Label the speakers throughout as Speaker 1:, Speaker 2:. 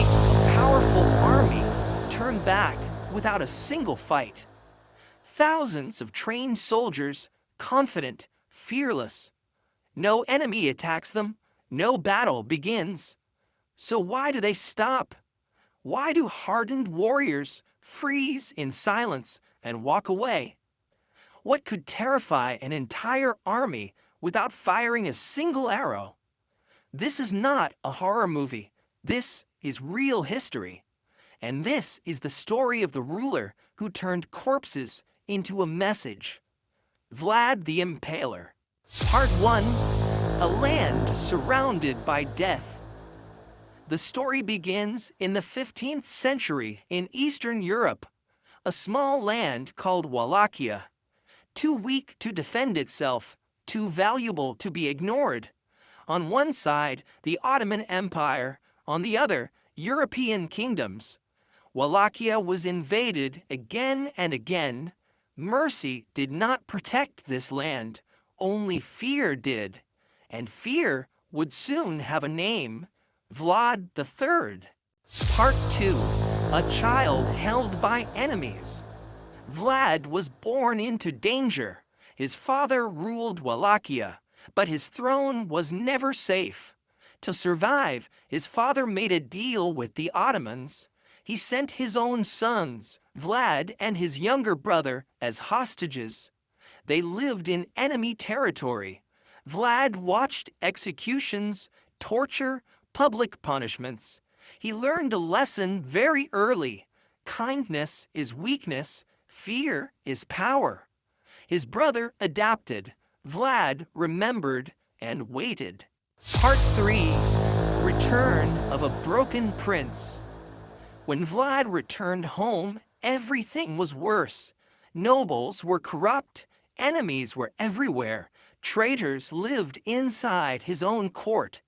Speaker 1: make a powerful army turn back without a single fight. Thousands of trained soldiers, confident, fearless. No enemy attacks them, no battle begins. So why do they stop? Why do hardened warriors freeze in silence and walk away? What could terrify an entire army without firing a single arrow? This is not a horror movie. This is real history. And this is the story of the ruler who turned corpses into a message. Vlad the Impaler. Part 1. A land surrounded by death. The story begins in the 15th century in Eastern Europe, a small land called Wallachia, too weak to defend itself, too valuable to be ignored. On one side, the Ottoman Empire, on the other, European kingdoms. Wallachia was invaded again and again. Mercy did not protect this land, only fear did. And fear would soon have a name, Vlad III. Part 2. A child held by enemies. Vlad was born into danger. His father ruled Wallachia, but his throne was never safe. To survive, his father made a deal with the Ottomans. He sent his own sons, Vlad and his younger brother, as hostages. They lived in enemy territory. Vlad watched executions, torture, public punishments. He learned a lesson very early. Kindness is weakness, fear is power. His brother adapted. Vlad remembered and waited. Part 3. Return of a broken prince. When Vlad returned home, everything was worse. Nobles were corrupt, enemies were everywhere, traitors lived inside his own court.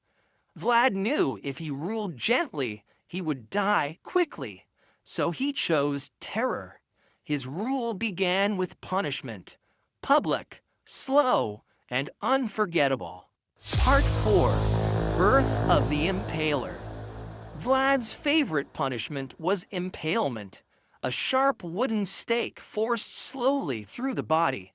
Speaker 1: Vlad knew if he ruled gently, he would die quickly, so he chose terror. His rule began with punishment, public, slow, and unforgettable. Part 4. Birth of the Impaler. Vlad's favorite punishment was impalement, a sharp wooden stake forced slowly through the body.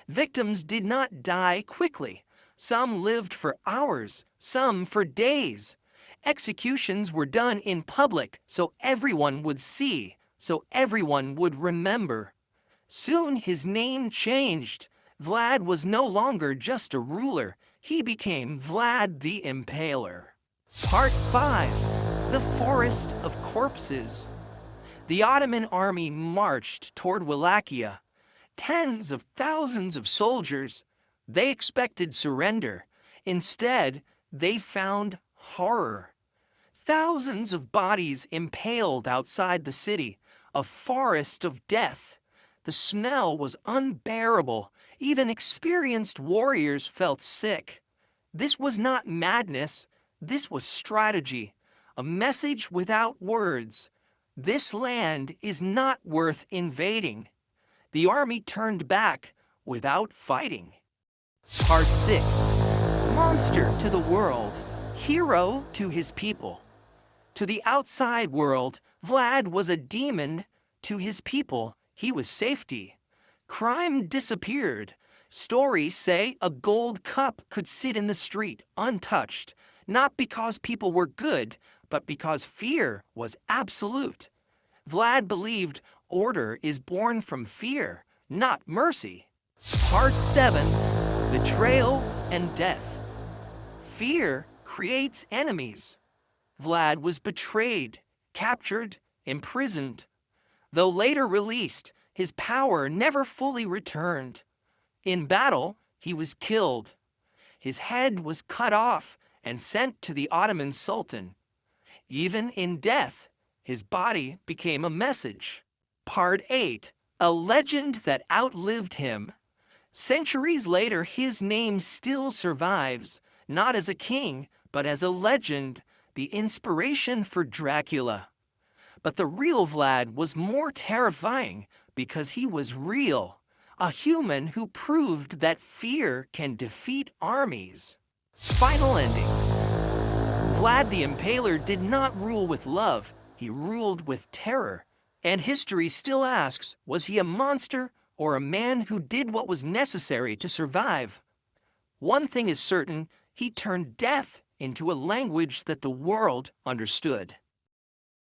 Speaker 1: Victims did not die quickly. Some lived for hours, some for days. Executions were done in public so everyone would see, so everyone would remember. Soon his name changed. Vlad was no longer just a ruler. He became Vlad the Impaler. Part 5. The Forest of Corpses. The Ottoman army marched toward Wallachia. Tens of thousands of soldiers. They expected surrender. Instead, they found horror. Thousands of bodies impaled outside the city, a forest of death. The smell was unbearable. Even experienced warriors felt sick. This was not madness. This was strategy. A message without words. This land is not worth invading. The army turned back without fighting. Part 6. Monster to the world, hero to his people. To the outside world, Vlad was a demon. To his people, he was safety. Crime disappeared. Stories say a gold cup could sit in the street untouched, not because people were good, but because fear was absolute. Vlad believed order is born from fear, not mercy. Part 7. Betrayal and death. Fear creates enemies. Vlad was betrayed, captured, imprisoned. Though later released, his power never fully returned. In battle, he was killed. His head was cut off and sent to the Ottoman Sultan. Even in death, his body became a message. Part 8. A legend that outlived him. Centuries later, his name still survives, not as a king, but as a legend, the inspiration for Dracula. But the real Vlad was more terrifying because he was real, a human who proved that fear can defeat armies. Final ending. Vlad the Impaler did not rule with love, he ruled with terror. And history still asks, was he a monster or a man who did what was necessary to survive? One thing is certain, he turned death into a language that the world understood.